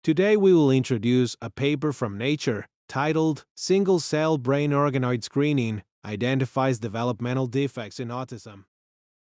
Today we will introduce a paper from Nature titled Single-Cell Brain Organoid Screening Identifies Developmental Defects in Autism.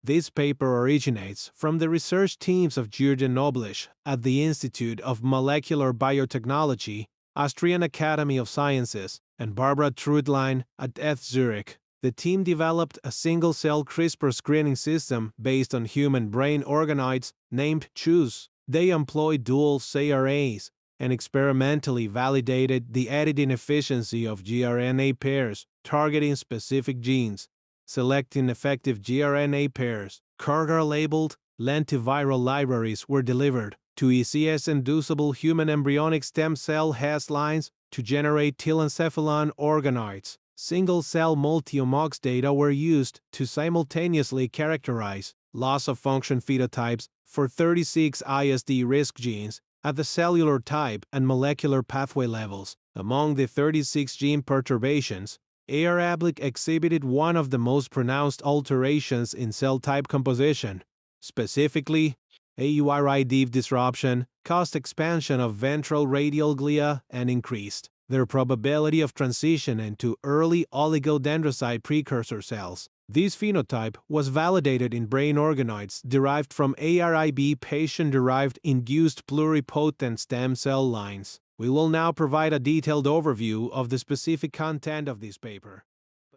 This paper originates from the research teams of Jürgen Knoblich at the Institute of Molecular Biotechnology, Austrian Academy of Sciences, and Barbara Treutlein at ETH Zurich. The team developed a single-cell CRISPR screening system based on human brain organoids named CHOOSE. They employed dual cRNAs and experimentally validated the editing efficiency of gRNA pairs targeting specific genes. Selecting effective gRNA pairs, CARGAR-labeled lentiviral libraries were delivered to ECS-inducible human embryonic stem cell Hess lines to generate telencephalon organoids. Single-cell multi-omics data were used to simultaneously characterize loss-of-function phenotypes for 36 ISD risk genes at the cellular type and molecular pathway levels. Among the 36 gene perturbations, Erratum exhibited one of the most pronounced alterations in cell type composition. Specifically, AURID disruption caused expansion of ventral radial glia and increased their probability of transition into early oligodendrocyte precursor cells. This phenotype was validated in brain organoids derived from ARIB patient-derived induced pluripotent stem cell lines. We will now provide a detailed overview of the specific content of this paper.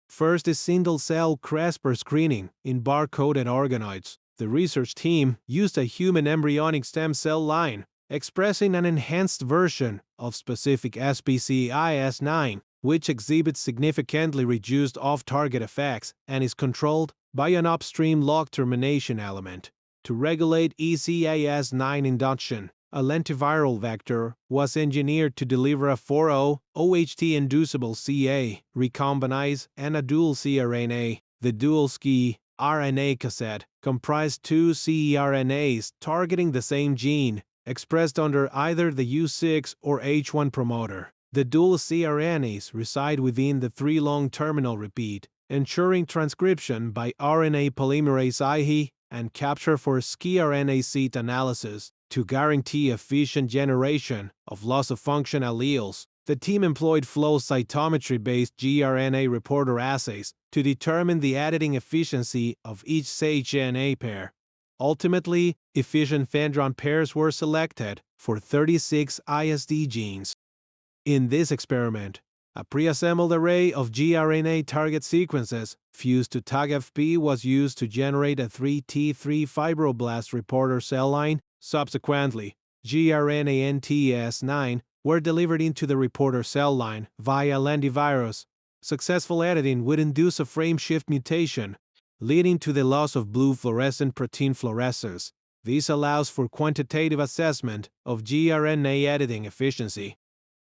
First is single-cell CRISPR screening in bar-coded organoids. The research team used a human embryonic stem cell line expressing an enhanced version of specific SBCIS9, which exhibits significantly reduced off-target effects and is controlled by an upstream log termination element. To regulate ECAS9 induction, a lentiviral vector was engineered to deliver a 4O OHT-inducible CA, recombinase, and a dual cRNA. The dual SCI RNA cassette comprised two cRNAs targeting the same gene, expressed under either the U6 or H1 promoter. The dual cRNAs reside within the 3 long terminal repeat, ensuring transcription by RNA polymerase IE and capture for SCI-RNA seed analysis. To guarantee efficient generation of loss-of-function alleles, the team employed flow cytometry-based gRNA reporter assays to determine the editing efficiency of each cGNA pair. Ultimately, efficient Fendron pairs were selected for 36 ISD genes. In this experiment, a pre-assembled array of gRNA target sequences fused to TAGFP was used to generate a 3T3 fibroblast reporter cell line. Subsequently, gRNA NTS9 were delivered into the reporter cell line via lentivirus. Successful editing would induce a frame shift mutation, leading to the loss of blue fluorescent protein fluorescence. This allows for quantitative assessment of gRNA editing efficiency.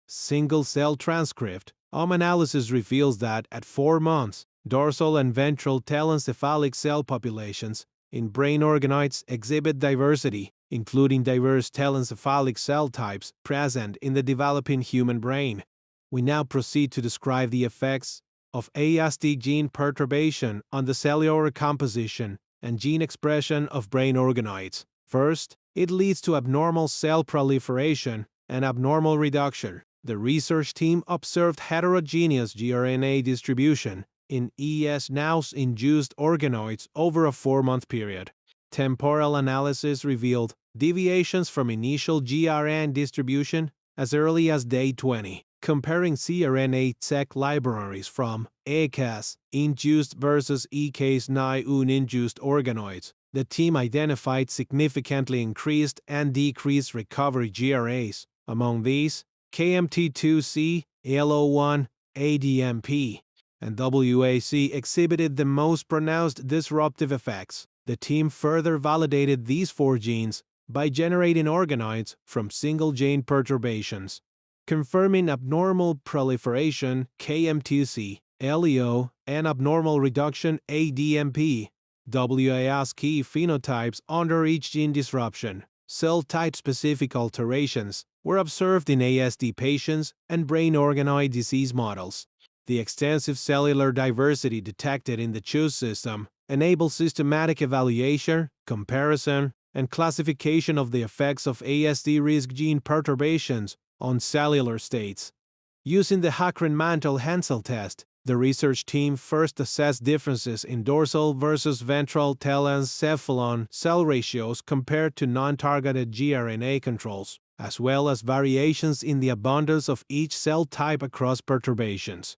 Single-cell transcript analysis reveals that at 4 months, dorsal and ventral telencephalic cell populations in brain organoids exhibit diversity, including diverse telencephalic cell types present in the developing human brain. We now proceed to describe the effects of ASD gene perturbation on the cellular composition and gene expression of brain organoids. First, it leads to abnormal cell proliferation and abnormal reduction. The research team observed heterogeneous gRNA distribution in ES-NOUS-induced organoids over a 4-month period. Temporal analysis revealed deviations from initial gRNA distribution as early as day 20. Comparing cRNA-seq libraries from ECAS-induced versus ECAS9-induced organoids, the team identified significantly increased and decreased recovery GRAs. Among these, KMT2C, LO1, ADMP, and WAC exhibited the most pronounced disruptive effects. The team further validated these 4 genes by generating organoids from single gene perturbations, confirming abnormal proliferation KMT2C, LEO, and abnormal reduction ADMP, WASK phenotypes under each gene disruption. Cell type-specific alterations were observed in ASD patients and brain organoid disease models. The extensive cellular diversity detected in the CHOOSE system enables systematic evaluation, comparison, and classification of the effects of ASD risk gene perturbations on cellular states. Using the Hakran-Mantel-Haenszel test, the research team first assessed differences in dorsal versus ventral telencephalon cell ratios compared to non-targeted gRNA controls, as well as variations in the abundance of each cell type across perturbations.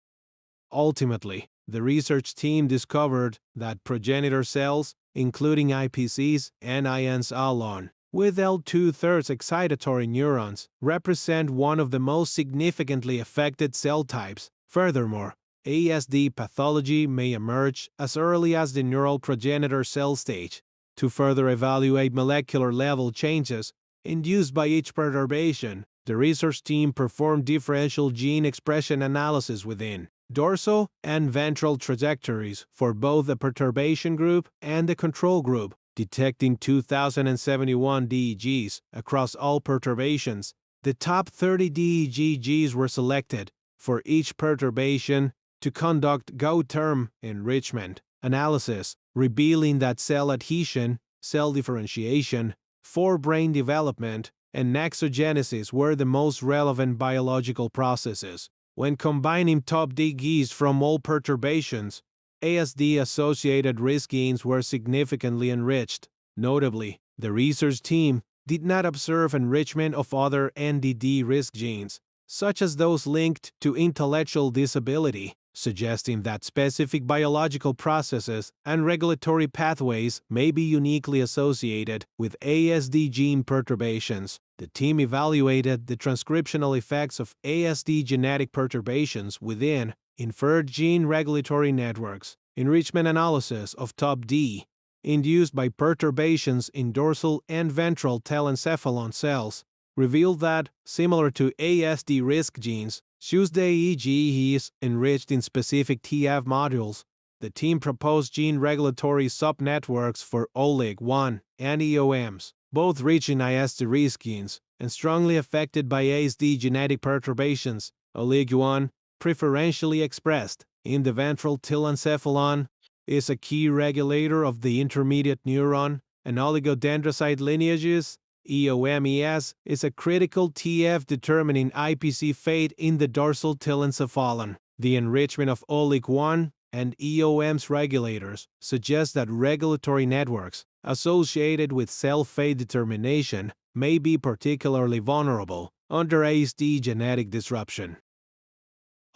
Ultimately, the research team discovered that progenitor cells, including IPCs and ions alone, with L2/3 excitatory neurons, represent one of the most significantly affected cell types. Furthermore, ASD pathology may emerge as early as the neural progenitor cell stage. To further evaluate molecular-level changes induced by each perturbation, the research team performed differential gene expression analysis within dorsal and ventral trajectories for both the perturbation group and the control group, detecting 2,071 DEGs across all perturbations. The top 30 DEGs were selected for each perturbation to conduct GO-term enrichment analysis, revealing that cell adhesion, cell differentiation, forebrain development, and nexogenesis were the most relevant biological processes. When combining top DEGs from all perturbations, ASD-associated risk genes were significantly enriched. Notably, the research team did not observe enrichment of other NDD risk genes, such as those linked to intellectual disability, suggesting that specific biological processes and regulatory pathways may be uniquely associated with ASD gene perturbations. The team evaluated the transcriptional effects of ASD genetic perturbations within inferred gene regulatory networks. Enrichment analysis of top D, induced by perturbations in dorsal and ventral telencephalon cells, revealed that, similar to ASD risk genes, whose DEG is enriched in specific TF modules, the team proposed gene regulatory subnetworks for Olig 1 and EOMs, both rich in ASD risk genes and strongly affected by ASD genetic perturbations. Olig 1, preferentially expressed in the ventral telencephalon, is a key regulator of the intermediate neuron and oligodendrocyte lineages. EOMES is a critical TF determining IPC fate in the dorsal telencephalon. The enrichment of Olig 1 and EOM's regulators suggests that regulatory networks associated with cell fate determination may be particularly vulnerable under ASD genetic disruption.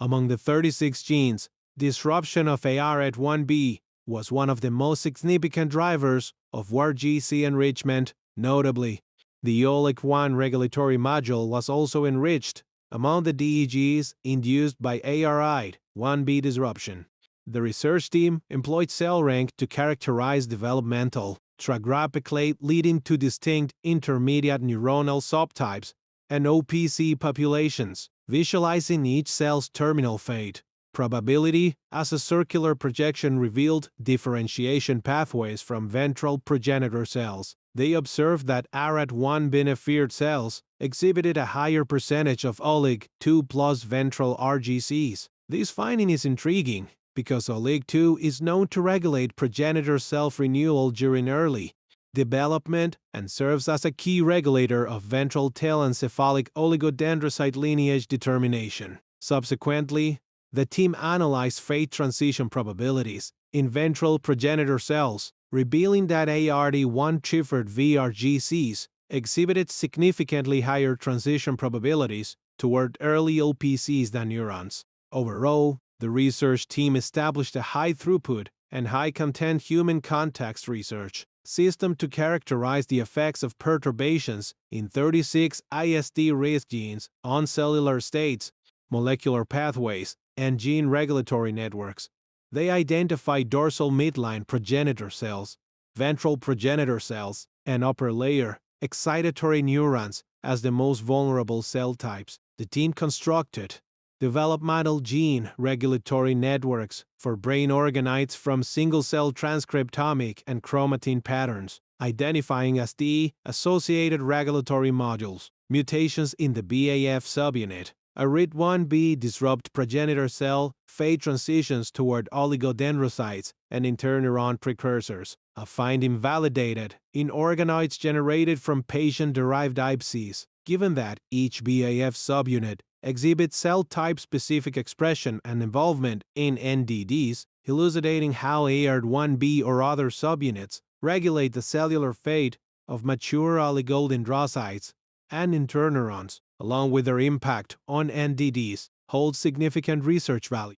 Among the 36 genes, disruption of ARAT1B was one of the most significant drivers of WARGC enrichment. Notably, the Olig 1 regulatory module was also enriched among the DEGs induced by ARAT1B disruption. The research team employed cell rank to characterize developmental triglyceride leading to distinct intermediate neuronal subtypes and OPC populations, visualizing each cell's terminal fate. Probability as a circular projection revealed differentiation pathways from ventral progenitor cells. They observed that ARAT1 benefired cells exhibited a higher percentage of Olig 2 plus ventral RGCs. This finding is intriguing because Olig 2 is known to regulate progenitor self-renewal during early development and serves as a key regulator of ventral telencephalic oligodendrocyte lineage determination. Subsequently, the team analyzed fate transition probabilities in ventral progenitor cells, revealing that ARD1 triggered VRGCs exhibited significantly higher transition probabilities toward early OPCs than neurons. Overall, the research team established a high-throughput and high-content human context research system to characterize the effects of perturbations in 36 ISD risk genes on cellular states, molecular pathways, and gene regulatory networks. They identify dorsal midline progenitor cells, ventral progenitor cells, and upper layer excitatory neurons as the most vulnerable cell types. The team constructed developmental gene regulatory networks for brain organoids from single-cell transcriptomic and chromatin patterns, identifying as the associated regulatory modules, mutations in the BAF subunit, ARID1B disrupt progenitor cell fate transitions toward oligodendrocytes and interneuron precursors, a finding validated in organoids generated from patient-derived biopsies, given that each BAF subunit exhibits cell type-specific expression and involvement in NDDs, elucidating how ARID1B or other subunits regulate the cellular fate of mature oligodendrocytes and interneurons, along with their impact on NDDs, holds significant research value.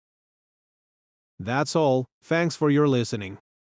That's all. Thanks for your listening.